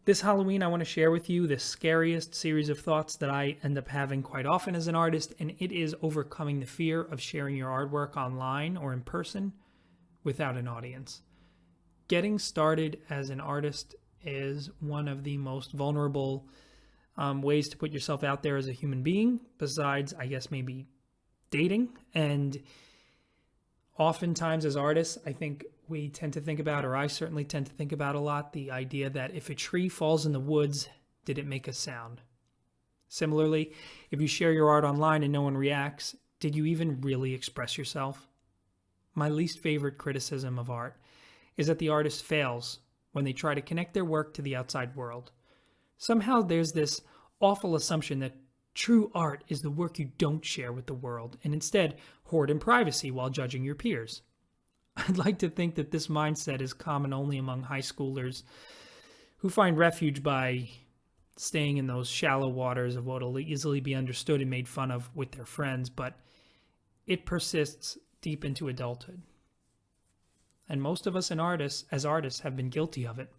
This Halloween, I want to share with you the scariest series of thoughts that I end up having quite often as an artist, and it is overcoming the fear of sharing your artwork online or in person without an audience. Getting started as an artist is one of the most vulnerable ways to put yourself out there as a human being, besides, I guess, maybe dating. And oftentimes as artists, I think we tend to think about, or I certainly tend to think about a lot, the idea that if a tree falls in the woods, did it make a sound? Similarly, if you share your art online and no one reacts, did you even really express yourself? My least favorite criticism of art is that the artist fails when they try to connect their work to the outside world. Somehow there's this awful assumption that true art is the work you don't share with the world, and instead hoard in privacy while judging your peers. I'd like to think that this mindset is common only among high schoolers who find refuge by staying in those shallow waters of what will easily be understood and made fun of with their friends, but it persists deep into adulthood. And most of us as artists have been guilty of it.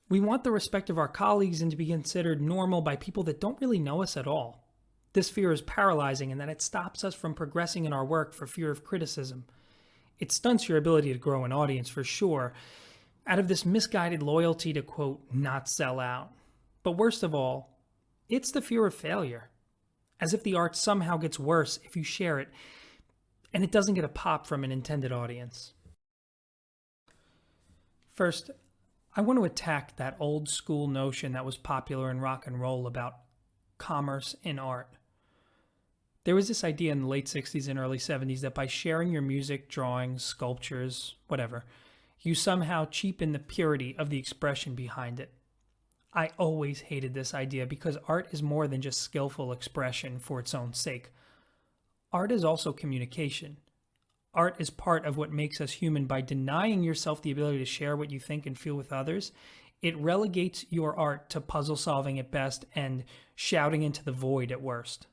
We want the respect of our colleagues and to be considered normal by people that don't really know us at all. This fear is paralyzing in that it stops us from progressing in our work for fear of criticism. It stunts your ability to grow an audience for sure, out of this misguided loyalty to, quote, not sell out. But worst of all, it's the fear of failure, as if the art somehow gets worse if you share it, and it doesn't get a pop from an intended audience. First, I want to attack that old school notion that was popular in rock and roll about commerce in art. There was this idea in the late 60s and early 70s that by sharing your music, drawings, sculptures, whatever, you somehow cheapen the purity of the expression behind it. I always hated this idea because art is more than just skillful expression for its own sake. Art is also communication. Art is part of what makes us human. By denying yourself the ability to share what you think and feel with others, it relegates your art to puzzle solving at best and shouting into the void at worst.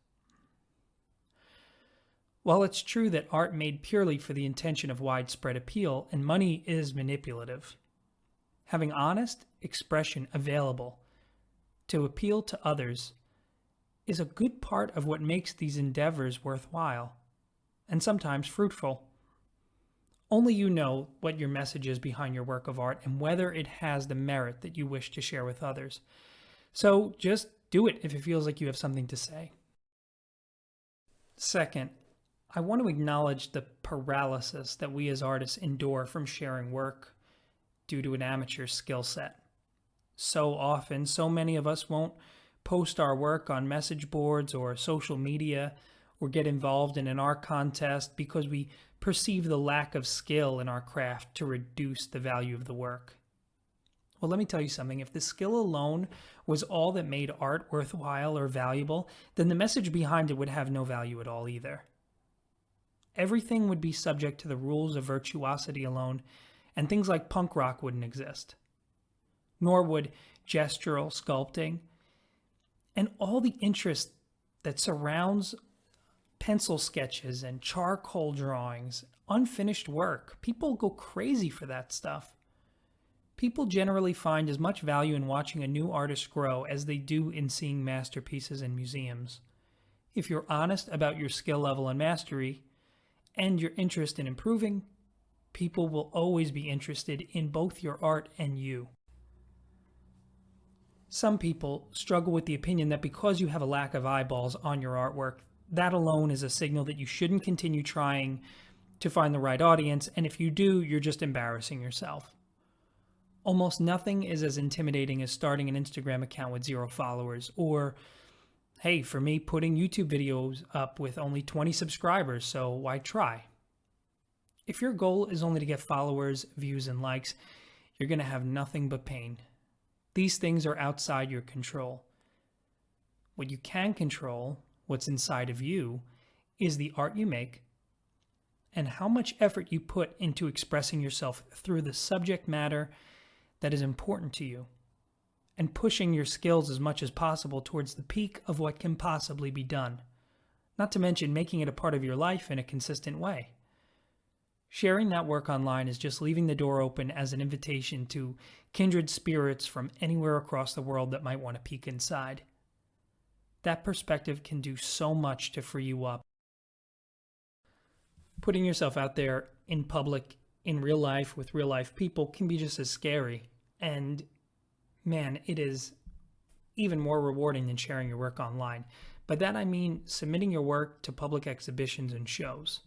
While it's true that art made purely for the intention of widespread appeal and money is manipulative, having honest expression available to appeal to others is a good part of what makes these endeavors worthwhile and sometimes fruitful. Only you know what your message is behind your work of art and whether it has the merit that you wish to share with others. So just do it if it feels like you have something to say. Second, I want to acknowledge the paralysis that we as artists endure from sharing work due to an amateur skill set. So often, so many of us won't post our work on message boards or social media or get involved in an art contest because we perceive the lack of skill in our craft to reduce the value of the work. Well, let me tell you something. If the skill alone was all that made art worthwhile or valuable, then the message behind it would have no value at all either. Everything would be subject to the rules of virtuosity alone, and things like punk rock wouldn't exist. Nor would gestural sculpting and all the interest that surrounds pencil sketches and charcoal drawings, unfinished work. People go crazy for that stuff. People generally find as much value in watching a new artist grow as they do in seeing masterpieces in museums. If you're honest about your skill level and mastery, and your interest in improving, people will always be interested in both your art and you. Some people struggle with the opinion that because you have a lack of eyeballs on your artwork, that alone is a signal that you shouldn't continue trying to find the right audience, and if you do, you're just embarrassing yourself. Almost nothing is as intimidating as starting an Instagram account with 0 followers, or hey, for me, putting YouTube videos up with only 20 subscribers, so why try? If your goal is only to get followers, views, and likes, you're going to have nothing but pain. These things are outside your control. What you can control, what's inside of you, is the art you make and how much effort you put into expressing yourself through the subject matter that is important to you, and pushing your skills as much as possible towards the peak of what can possibly be done, not to mention making it a part of your life in a consistent way. Sharing that work online is just leaving the door open as an invitation to kindred spirits from anywhere across the world that might want to peek inside. That perspective can do so much to free you up. Putting yourself out there in public, in real life, with real life people can be just as scary. And man, it is even more rewarding than sharing your work online. By that I mean submitting your work to public exhibitions and shows.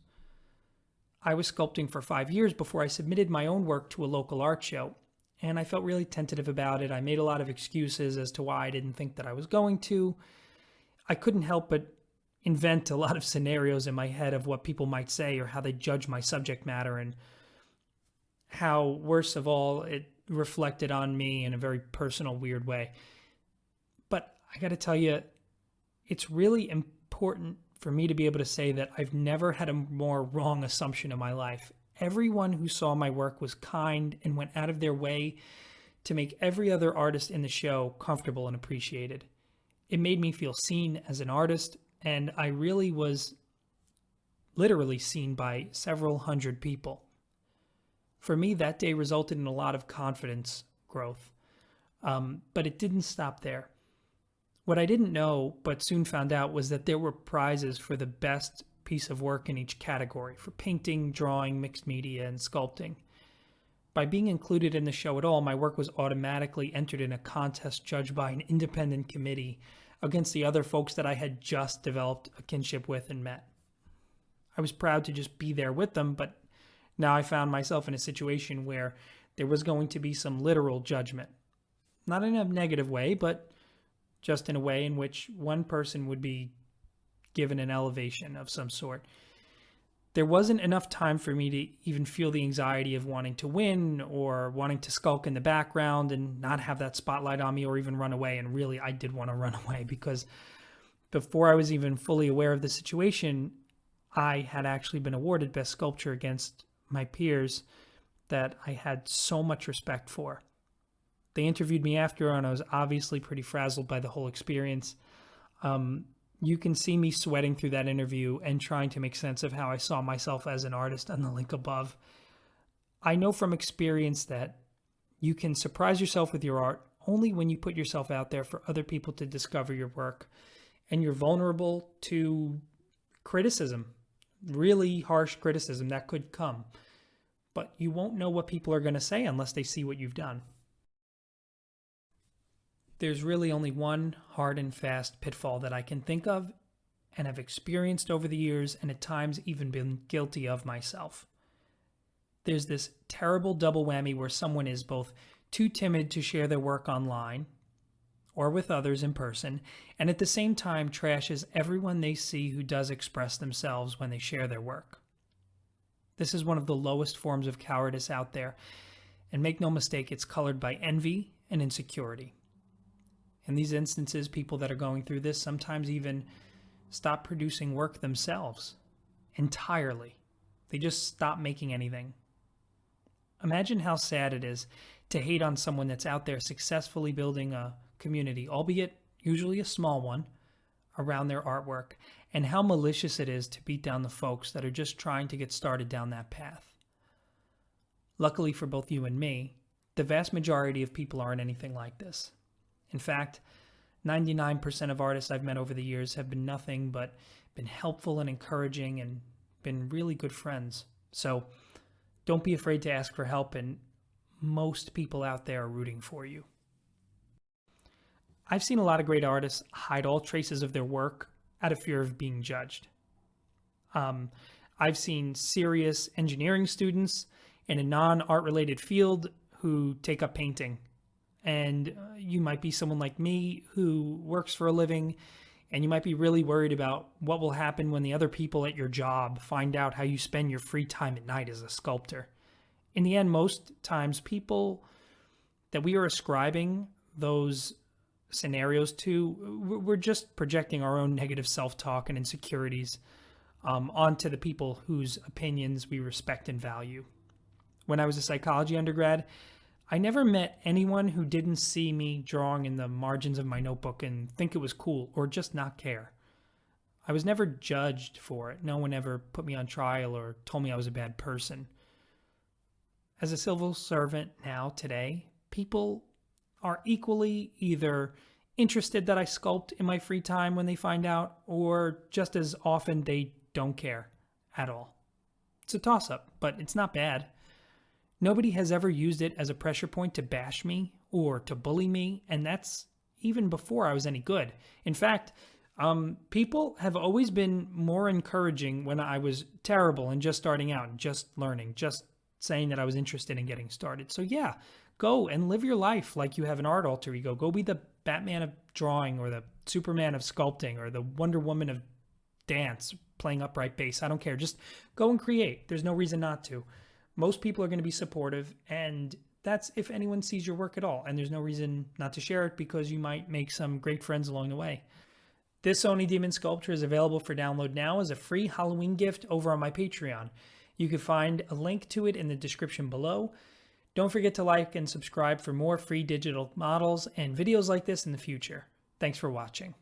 I was sculpting for 5 years before I submitted my own work to a local art show, and I felt really tentative about it. I made a lot of excuses as to why I didn't think that I was going to. I couldn't help but invent a lot of scenarios in my head of what people might say or how they judge my subject matter, and how, worst of all, it reflected on me in a very personal, weird way. But I got to tell you, it's really important for me to be able to say that I've never had a more wrong assumption in my life. Everyone who saw my work was kind and went out of their way to make every other artist in the show comfortable and appreciated. It made me feel seen as an artist, and I really was literally seen by several hundred people. For me, that day resulted in a lot of confidence growth, but it didn't stop there. What I didn't know, but soon found out, was that there were prizes for the best piece of work in each category, for painting, drawing, mixed media, and sculpting. By being included in the show at all, my work was automatically entered in a contest judged by an independent committee against the other folks that I had just developed a kinship with and met. I was proud to just be there with them, but now I found myself in a situation where there was going to be some literal judgment. Not in a negative way, but just in a way in which one person would be given an elevation of some sort. There wasn't enough time for me to even feel the anxiety of wanting to win or wanting to skulk in the background and not have that spotlight on me, or even run away. And really, I did want to run away, because before I was even fully aware of the situation, I had actually been awarded Best Sculpture against my peers that I had so much respect for. They interviewed me after, and I was obviously pretty frazzled by the whole experience. You can see me sweating through that interview and trying to make sense of how I saw myself as an artist on the link above. I know from experience that you can surprise yourself with your art only when you put yourself out there for other people to discover your work, and you're vulnerable to criticism, really harsh criticism that could come. But you won't know what people are going to say unless they see what you've done. There's really only one hard and fast pitfall that I can think of and have experienced over the years, and at times even been guilty of myself. There's this terrible double whammy where someone is both too timid to share their work online or with others in person, and at the same time trashes everyone they see who does express themselves when they share their work. This is one of the lowest forms of cowardice out there, and make no mistake, it's colored by envy and insecurity. In these instances, people that are going through this sometimes even stop producing work themselves entirely. They just stop making anything. Imagine how sad it is to hate on someone that's out there successfully building a community, albeit usually a small one, around their artwork, and how malicious it is to beat down the folks that are just trying to get started down that path. Luckily for both you and me, the vast majority of people aren't anything like this. In fact, 99% of artists I've met over the years have been nothing but been helpful and encouraging and been really good friends. So don't be afraid to ask for help, and most people out there are rooting for you. I've seen a lot of great artists hide all traces of their work out of fear of being judged. I've seen serious engineering students in a non-art related field who take up painting. And you might be someone like me who works for a living, and you might be really worried about what will happen when the other people at your job find out how you spend your free time at night as a sculptor. In the end, most times people that we are ascribing those scenarios to, we're just projecting our own negative self-talk and insecurities onto the people whose opinions we respect and value. When I was a psychology undergrad, I never met anyone who didn't see me drawing in the margins of my notebook and think it was cool, or just not care. I was never judged for it. No one ever put me on trial or told me I was a bad person. As a civil servant now, today, people are equally either interested that I sculpt in my free time when they find out, or just as often they don't care at all. It's a toss-up, but it's not bad. Nobody has ever used it as a pressure point to bash me or to bully me, and that's even before I was any good. In fact, people have always been more encouraging when I was terrible and just starting out and just learning, just saying that I was interested in getting started. So yeah, go and live your life like you have an art alter ego. Go be the Batman of drawing, or the Superman of sculpting, or the Wonder Woman of dance, playing upright bass. I don't care. Just go and create. There's no reason not to. Most people are going to be supportive, and that's if anyone sees your work at all. And there's no reason not to share it, because you might make some great friends along the way. This Oni Demon sculpture is available for download now as a free Halloween gift over on my Patreon. You can find a link to it in the description below. Don't forget to like and subscribe for more free digital models and videos like this in the future. Thanks for watching.